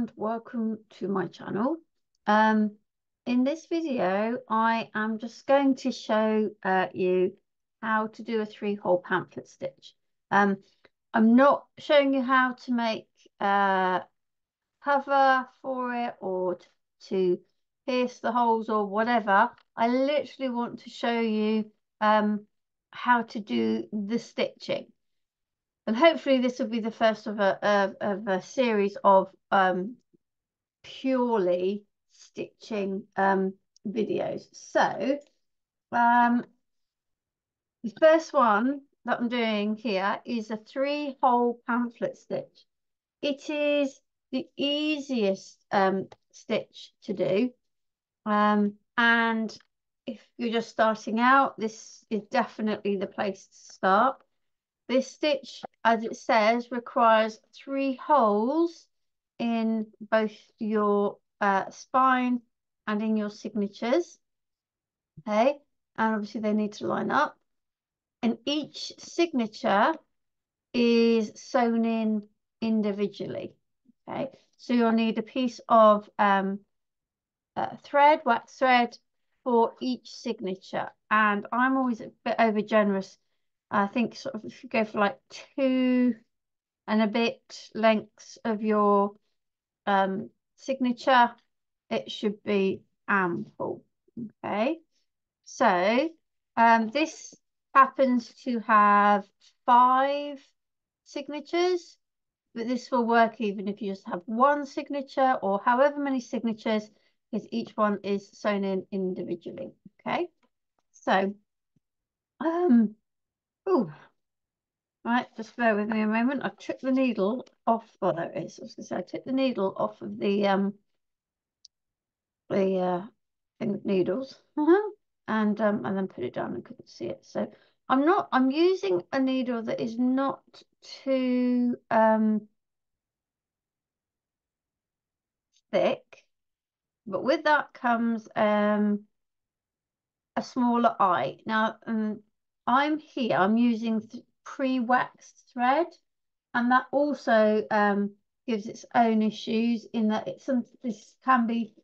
and welcome to my channel. In this video I am just going to show you how to do a 3-hole pamphlet stitch. I'm not showing you how to make cover for it or to pierce the holes or whatever. I literally want to show you how to do the stitching. And hopefully this will be the first of a series of purely stitching videos. So the first one that I'm doing here is a 3-hole pamphlet stitch. It is the easiest stitch to do. And if you're just starting out, this is definitely the place to start. This stitch, as it says, requires 3 holes in both your spine and in your signatures. Okay, and obviously they need to line up. And each signature is sewn in individually. Okay, so you'll need a piece of thread, wax thread, for each signature. And I'm always a bit over generous. I think sort of if you go for like 2 and a bit lengths of your signature, it should be ample. Okay, so this happens to have 5 signatures, but this will work even if you just have 1 signature or however many signatures, because each one is sewn in individually. Okay, so oh, right, just bear with me a moment. I took the needle off. Oh, there it is. I was going to say I took the needle off of the thing of needles, and then put it down and couldn't see it. So I'm using a needle that is not too thick, but with that comes a smaller eye. Now I'm using pre-waxed thread, and that also gives its own issues in that this can be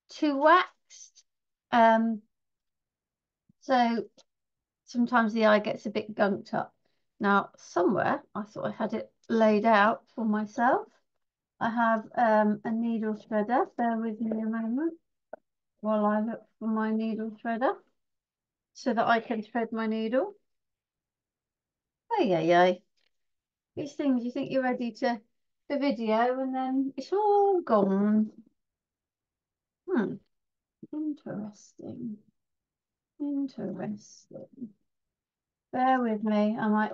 too waxed. So sometimes the eye gets a bit gunked up. Now, somewhere I thought I had it laid out for myself. I have a needle threader. Bear with me a moment while I look for my needle threader so that I can thread my needle. Oh, yeah. These things, you think you're ready to the video and then it's all gone. Interesting. Interesting. Bear with me. I might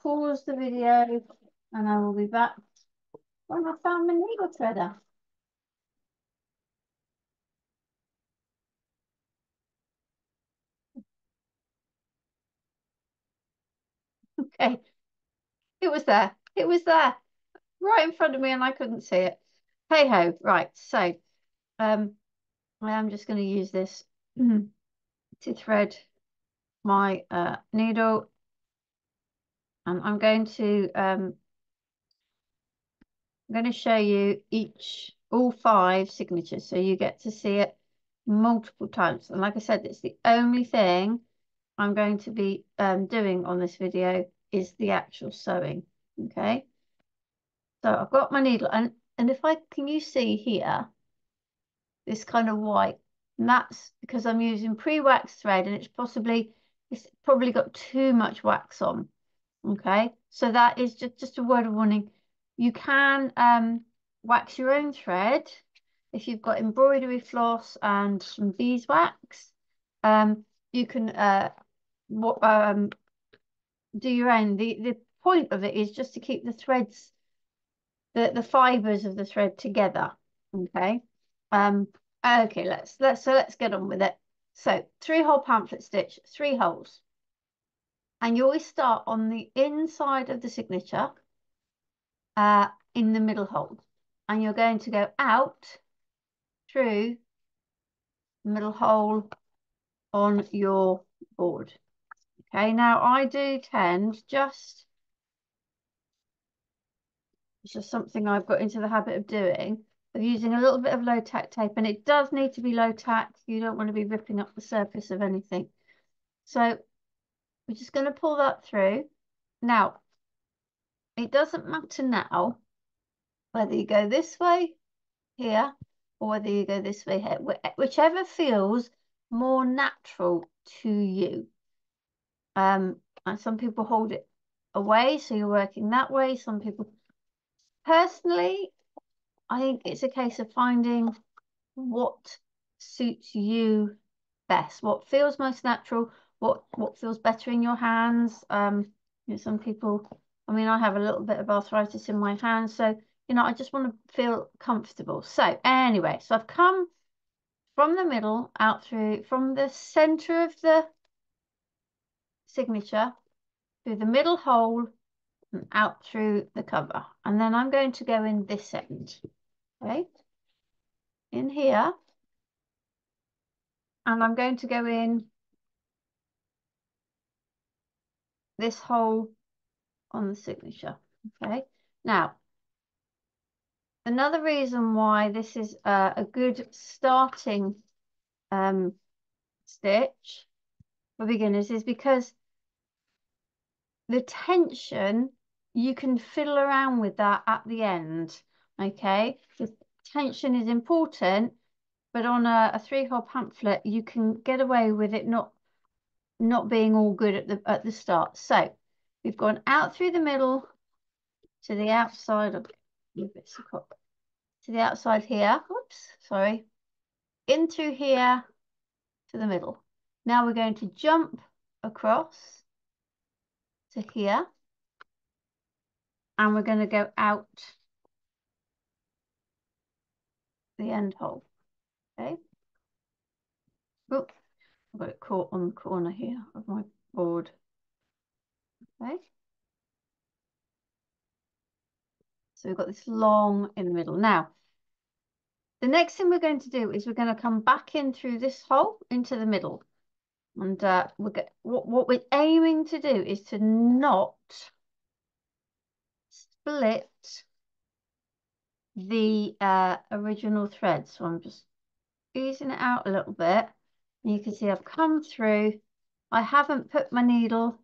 pause the video and I will be back when I found my needle threader. Okay, it was there. It was there, right in front of me, and I couldn't see it. Hey ho, right. So, I am just going to use this to thread my needle, and I'm going to show you all 5 signatures, so you get to see it multiple times. And like I said, it's the only thing I'm going to be doing on this video is the actual sewing. Okay, so I've got my needle, and can you see here this kind of white? And that's because I'm using pre-waxed thread, and it's probably got too much wax on. Okay, so that is just a word of warning. You can wax your own thread if you've got embroidery floss and some beeswax. You can do your own. The point of it is just to keep the threads, the fibers of the thread together. Okay. Okay, let's get on with it. So 3-hole pamphlet stitch, 3 holes. And you always start on the inside of the signature, in the middle hole. And you're going to go out through the middle hole on your board. Okay, now I do tend just It's just something I've got into the habit of doing, of using a little bit of low tack tape, and it does need to be low tack. You don't want to be ripping up the surface of anything. So we're just going to pull that through. Now, it doesn't matter now whether you go this way here or whether you go this way here, whichever feels more natural to you. And some people hold it away, so you're working that way. Some people, personally, I think it's a case of finding what suits you best, what feels most natural, what feels better in your hands. You know, some people, I mean, I have a little bit of arthritis in my hands, so you know, I just want to feel comfortable. So anyway, so I've come from the middle out through, from the center of the signature through the middle hole and out through the cover. And then I'm going to go in this end, okay? In here. And I'm going to go in this hole on the signature, okay? Now, another reason why this is a good starting stitch for beginners is because the tension, you can fiddle around with that at the end, okay? The tension is important, but on a three-hole pamphlet, you can get away with it not being all good at the start. So we've gone out through the middle to the outside of to the outside here. Whoops, sorry. In through here to the middle. Now we're going to jump across to here, and we're going to go out the end hole. Okay. Oh, I've got it caught on the corner here of my board. Okay. So we've got this long in the middle. Now, the next thing we're going to do is we're going to come back in through this hole into the middle. And what we're aiming to do is to not split the original thread. So I'm just easing it out a little bit. And you can see I've come through. I haven't put my needle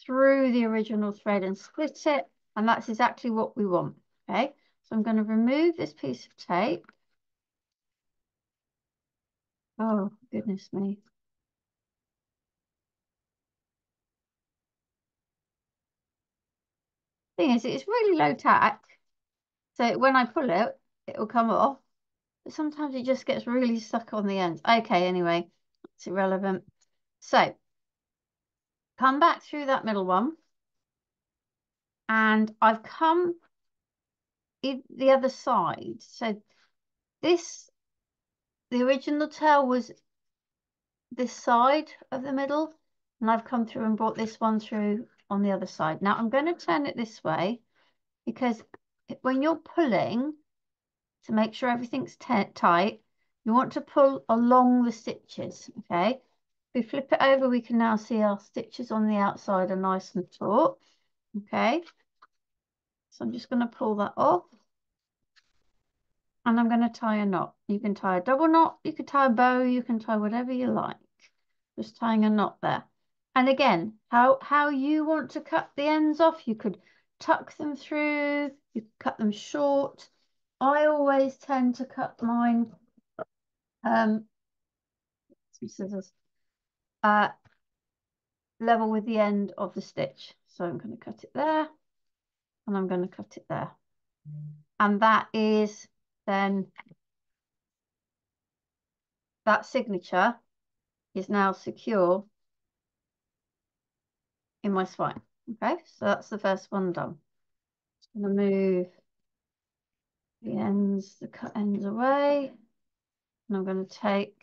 through the original thread and split it. And that's exactly what we want. Okay, so I'm going to remove this piece of tape. Oh, goodness me. Thing is, it's really low tack. So when I pull it, it will come off. But sometimes it just gets really stuck on the ends. Okay, anyway, it's irrelevant. So come back through that middle one. And I've come the other side. So this, the original tail was this side of the middle, and I've come through and brought this one through on the other side. Now I'm going to turn it this way because when you're pulling to make sure everything's tight, you want to pull along the stitches, okay? If we flip it over, we can now see our stitches on the outside are nice and taut, okay? So I'm just going to pull that off. And I'm going to tie a knot. You can tie a double knot, you can tie a bow, you can tie whatever you like. Just tying a knot there. And again, how you want to cut the ends off, you could tuck them through, you could cut them short. I always tend to cut mine some scissors level with the end of the stitch. So I'm going to cut it there, and I'm going to cut it there. And that is then, that signature is now secure in my spine. Okay, so that's the first one done. Just going to move the ends, the cut ends away. And I'm going to take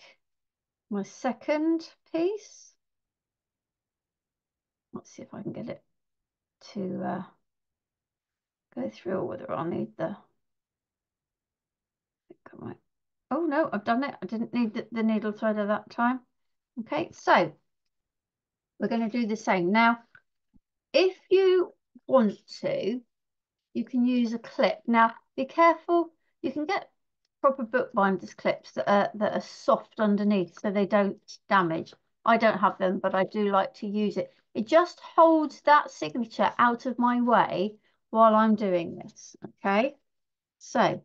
my second piece. Let's see if I can get it to go through, or whether I'll need the, oh no, I've done it. I didn't need the needle thread at that time. Okay, so we're going to do the same. Now, if you want to, you can use a clip. Now, be careful. You can get proper bookbinders clips that are soft underneath so they don't damage. I don't have them, but I do like to use it. It just holds that signature out of my way while I'm doing this, okay? So,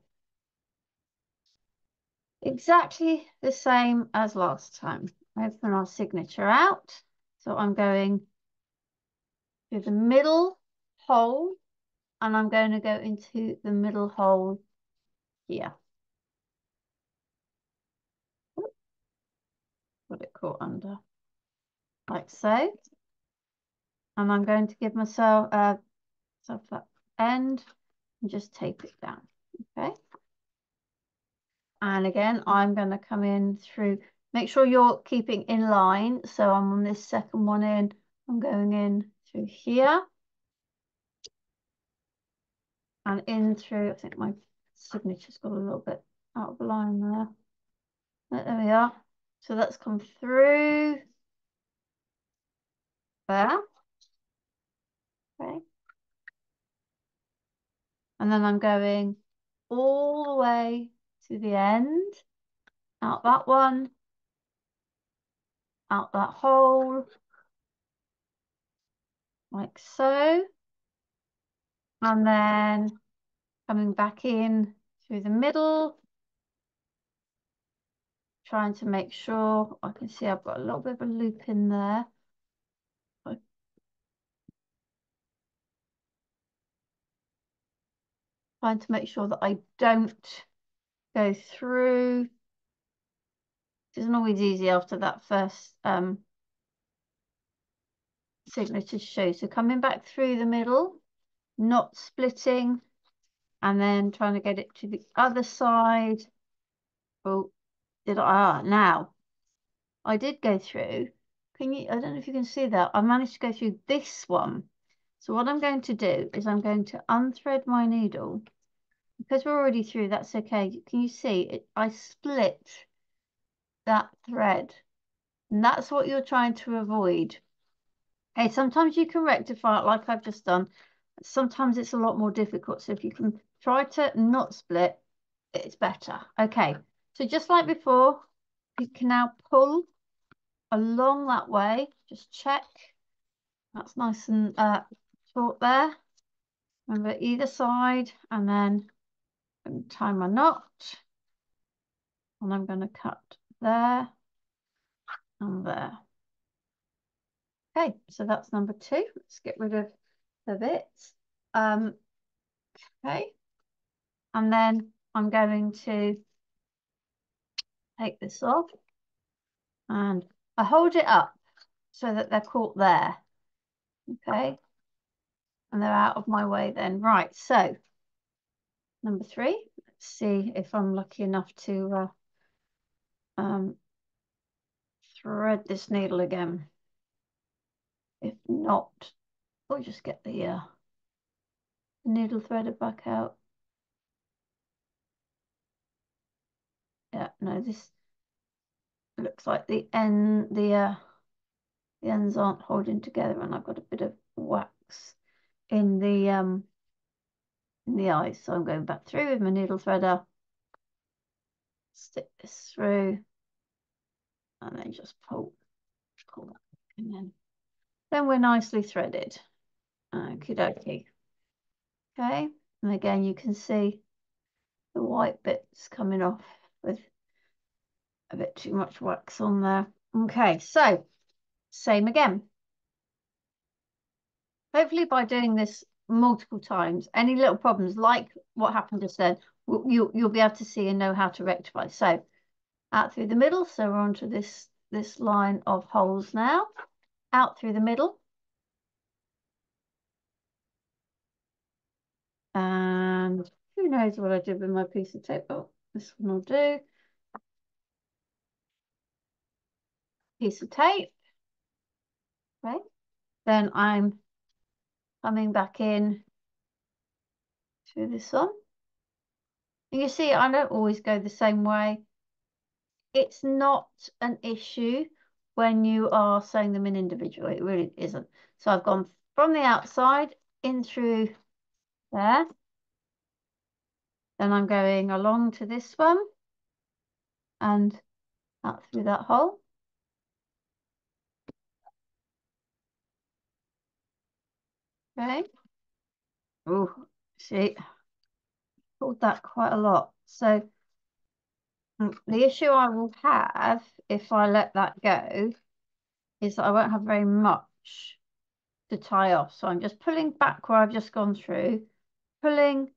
exactly the same as last time. Open our signature out. So I'm going to the middle hole and I'm going to go into the middle hole here. Got it caught under, like so. And I'm going to give myself that end and just tape it down, okay? And again, I'm going to come in through, make sure you're keeping in line. So I'm on this second one in, I'm going in through here. And in through, I think my signature's got a little bit out of line there. There we are. So that's come through there. Okay. And then I'm going all the way to the end, out that one, out that hole, like so. And then coming back in through the middle, trying to make sure I can see I've got a little bit of a loop in there. Trying to make sure that I don't go through. It isn't always easy after that first signature show. So coming back through the middle, not splitting, and then trying to get it to the other side. Oh, now I did go through. Can you, I don't know if you can see that. I managed to go through this one. So what I'm going to do is I'm going to unthread my needle. Because we're already through, that's okay. Can you see it? I split that thread. And that's what you're trying to avoid. Okay, sometimes you can rectify it like I've just done. Sometimes it's a lot more difficult. So if you can try to not split, it's better. Okay, so just like before, you can now pull along that way. Just check. That's nice and short there. Remember either side, and then tie my knot. And I'm going to cut there and there. Okay, so that's number 2. Let's get rid of the bits. Okay, and then I'm going to take this off and I hold it up so that they're caught there. Okay, and they're out of my way then. Right, so number 3, let's see if I'm lucky enough to thread this needle again. If not, we'll just get the needle threaded back out. Yeah, no, this looks like the ends aren't holding together, and I've got a bit of wax in the eyes. So I'm going back through with my needle threader, stick this through, and then just pull, and then we're nicely threaded. Okie dokie. Okay, and again you can see the white bits coming off with a bit too much wax on there. Okay, so same again. Hopefully by doing this multiple times, any little problems like what happened just then, you'll be able to see and know how to rectify. So out through the middle, so we're onto this line of holes now. Out through the middle. And who knows what I did with my piece of tape. Oh, this one will do. Piece of tape. Okay. Then I'm coming back in to this one. And you see, I don't always go the same way. It's not an issue when you are sewing them in individually. It really isn't. So I've gone from the outside in through there. Then I'm going along to this one and out through that hole. Okay. Oh, see, pulled that quite a lot. So the issue I will have if I let that go is that I won't have very much to tie off. So I'm just pulling back where I've just gone through, pulling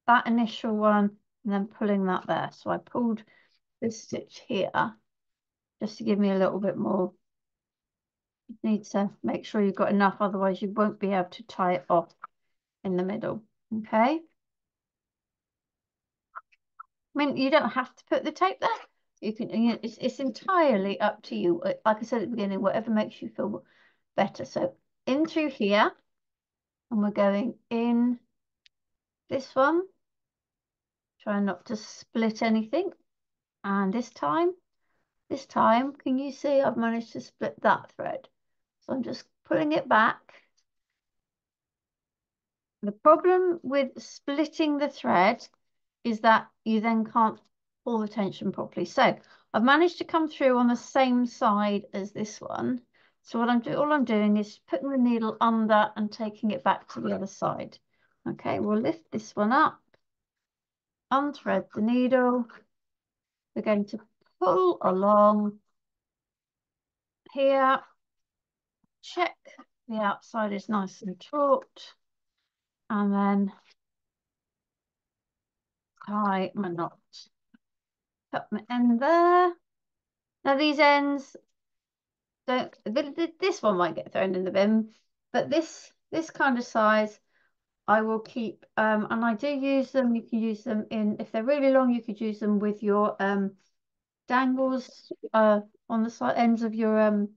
that initial one and then pulling that there. So I pulled this stitch here just to give me a little bit more. You need to make sure you've got enough, otherwise you won't be able to tie it off in the middle. Okay. I mean, you don't have to put the tape there. You can, it's entirely up to you. Like I said at the beginning, whatever makes you feel better. So in through here, and we're going in this one. Try not to split anything. And this time, can you see I've managed to split that thread? So I'm just pulling it back. The problem with splitting the thread is that you then can't pull the tension properly. So I've managed to come through on the same side as this one. So what all I'm doing is putting the needle under and taking it back to the other side. Okay, we'll lift this one up, unthread the needle. We're going to pull along here, check the outside is nice and taut, and then tie my knot. Cut my end there. Now these ends, don't, this one might get thrown in the bin, but this kind of size I will keep, and I do use them. You can use them in, if they're really long, you could use them with your dangles on the side ends of your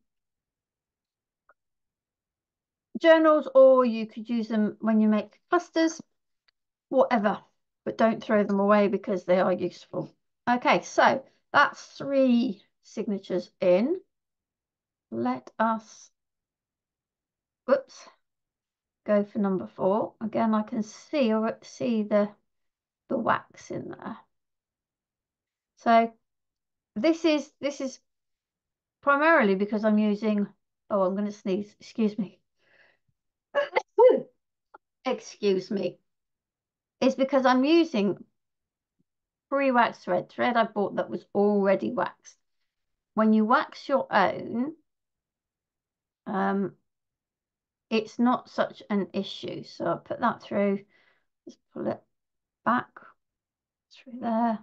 journals, or you could use them when you make clusters, whatever, but don't throw them away because they are useful. Okay, so that's 3 signatures in. Let us, whoops, go for number 4. Again, I can see the wax in there. So this is primarily because I'm using, oh, I'm going to sneeze, excuse me. Excuse me. It's because I'm using pre-waxed thread I bought that was already waxed. When you wax your own, it's not such an issue. So I'll put that through, just pull it back through there.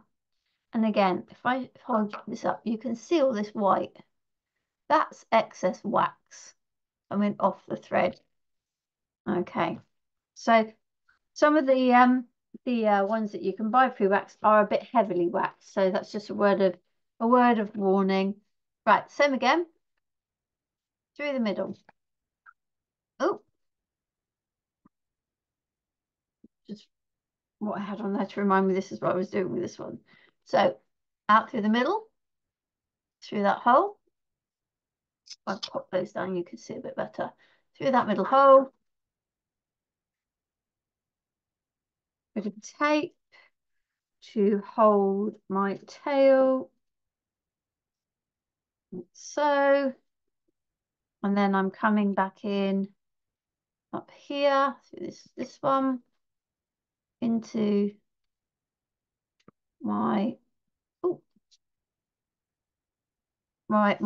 And again, if I hold this up, you can see all this white. That's excess wax coming off the thread. Okay, so some of the ones that you can buy pre-waxed are a bit heavily waxed, so that's just a word of warning. Right, same again, through the middle. Oh, just what I had on there to remind me this is what I was doing with this one. So out through the middle, through that hole. If I pop those down, you can see a bit better. Through that middle hole. Bit of tape to hold my tail. Like so. And then I'm coming back in up here through this one into my my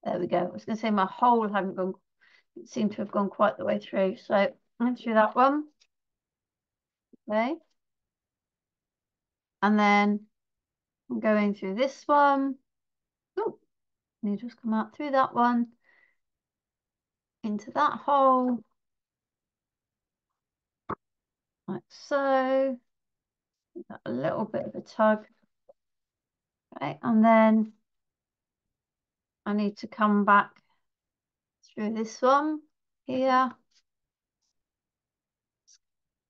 there we go. I was going to say my hole hadn't gone, it seemed to have gone quite the way through. So I'm through that one. Okay. And then I'm going through this one. Oh, needles come out through that one into that hole. Like so. A little bit of a tug. Okay, and then I need to come back through this one here.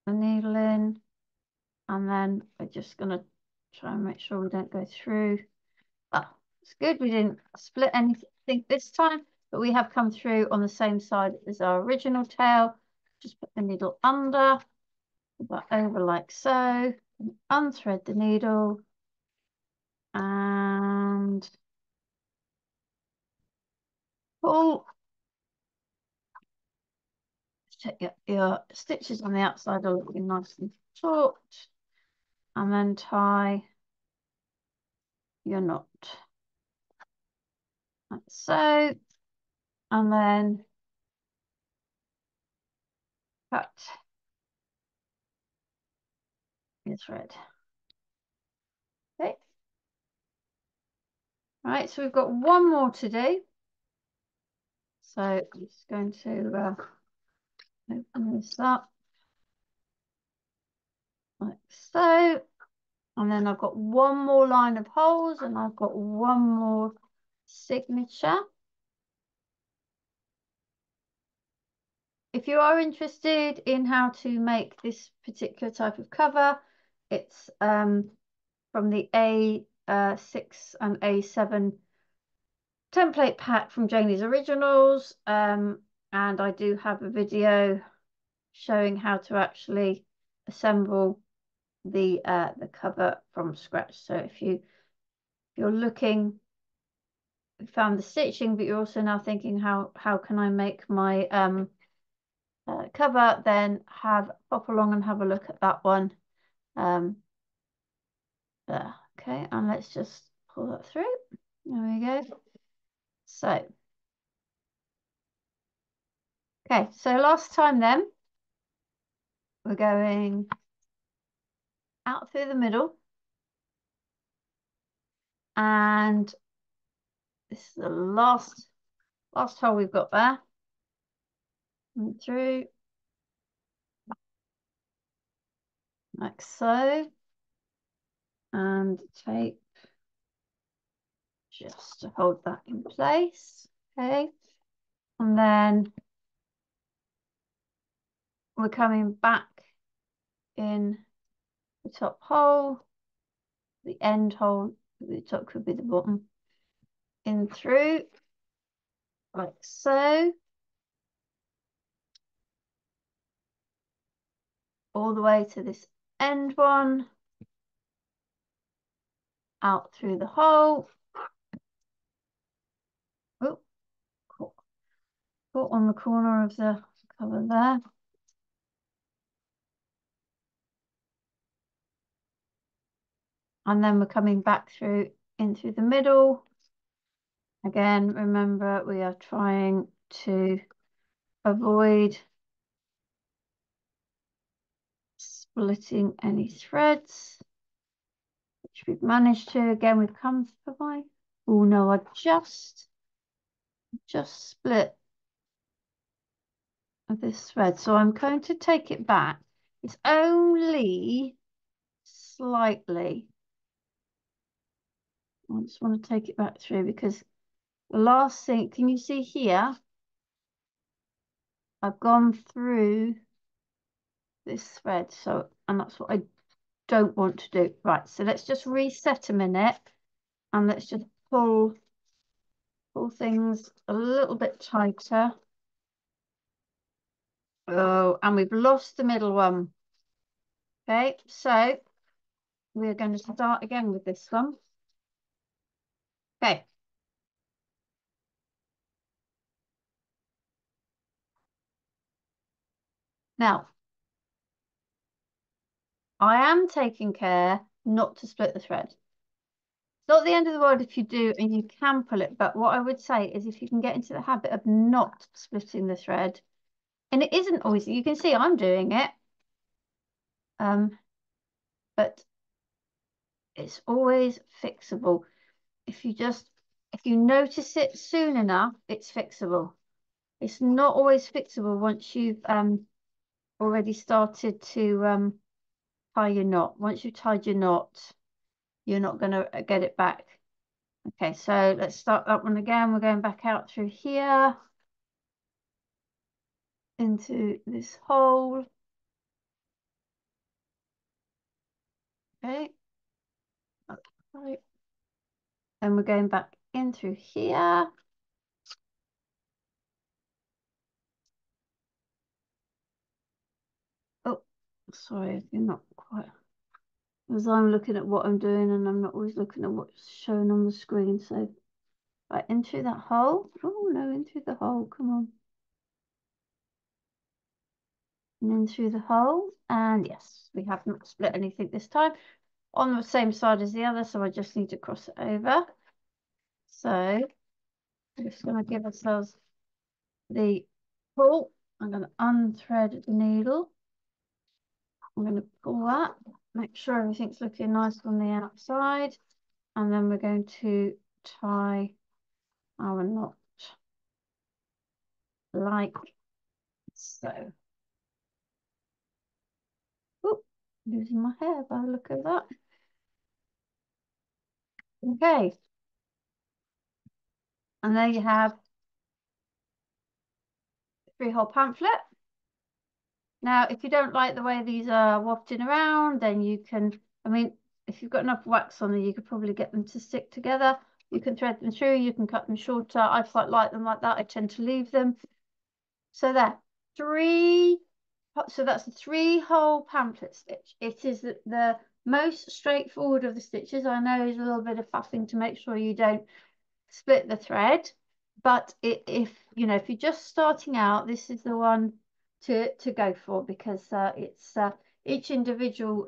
The needle in, and then we're just going to try and make sure we don't go through. Oh, it's good we didn't split anything this time. but we have come through on the same side as our original tail. Just put the needle under, put that over like so, and unthread the needle, and pull. Check your stitches on the outside are looking nice and taut, and then tie your knot like so, and then cut your thread. Okay, right, so we've got one more to do. So I'm just going to open this up like so, and then I've got one more line of holes, and I've got one more signature. If you are interested in how to make this particular type of cover, it's from the A6 and A7 template pack from Janie's Originals, and I do have a video showing how to actually assemble the cover from scratch. So if you're looking, you found the stitching, but you're also now thinking how can I make my cover, then pop along and have a look at that one. There. Okay, and let's just pull that through. There we go. So, okay, so last time then, we're going out through the middle, and this is the last hole we've got there. And through, like so, and tape just to hold that in place. Okay, and then we're coming back in the top hole, the end hole, the top could be the bottom, in through, like so, all the way to this end one, out through the hole. Oh, caught on the corner of the cover there. And then we're coming back through in through the middle. Again, remember we are trying to avoid splitting any threads, which we've managed to. Again, we've come for my, oh no, I just split this thread. So I'm going to take it back. It's only slightly. I just want to take it back through because the last thing, can you see here? I've gone through this thread, so, and that's what I don't want to do. Right, so let's just reset a minute and let's just pull things a little bit tighter. Oh, and we've lost the middle one. Okay, so we're going to start again with this one. Okay. Now, I am taking care not to split the thread. It's not the end of the world if you do, and you can pull it, but what I would say is if you can get into the habit of not splitting the thread, and it isn't always, you can see I'm doing it, but it's always fixable. If you notice it soon enough, it's fixable. It's not always fixable once you've already started to tie your knot. Once you've tied your knot, you're not going to get it back. Okay, so let's start that one again. We're going back out through here into this hole. Okay. Right. And we're going back in through here. Sorry if you're not quite, as I'm looking at what I'm doing and I'm not always looking at what's shown on the screen. So right into that hole. Oh no, into the hole. Come on. And in through the hole. And yes, we haven't split anything this time. On the same side as the other, so I just need to cross it over. So we're just going to give ourselves the pull. I'm going to unthread the needle. I'm going to pull that, make sure everything's looking nice on the outside, and then we're going to tie our knot like so. Oop, losing my hair by the look of that. Okay, and there you have the freehole pamphlet. Now, if you don't like the way these are wafting around, then you can, I mean, if you've got enough wax on there, you could probably get them to stick together. You can thread them through, you can cut them shorter. I quite like them like that. I tend to leave them. So there, so that's a 3-hole pamphlet stitch. It is the most straightforward of the stitches. I know there's a little bit of faffing to make sure you don't split the thread, but if you know, if you're just starting out, this is the one to go for, because it's each individual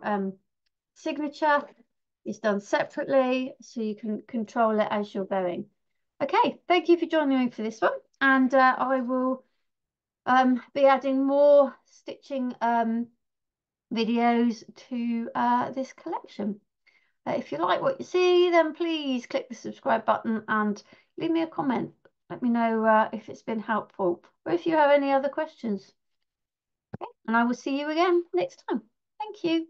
signature is done separately, so you can control it as you're going. Okay, thank you for joining me for this one, and I will be adding more stitching videos to this collection. If you like what you see, then please click the subscribe button and leave me a comment. Let me know if it's been helpful or if you have any other questions. Okay, and I will see you again next time. Thank you.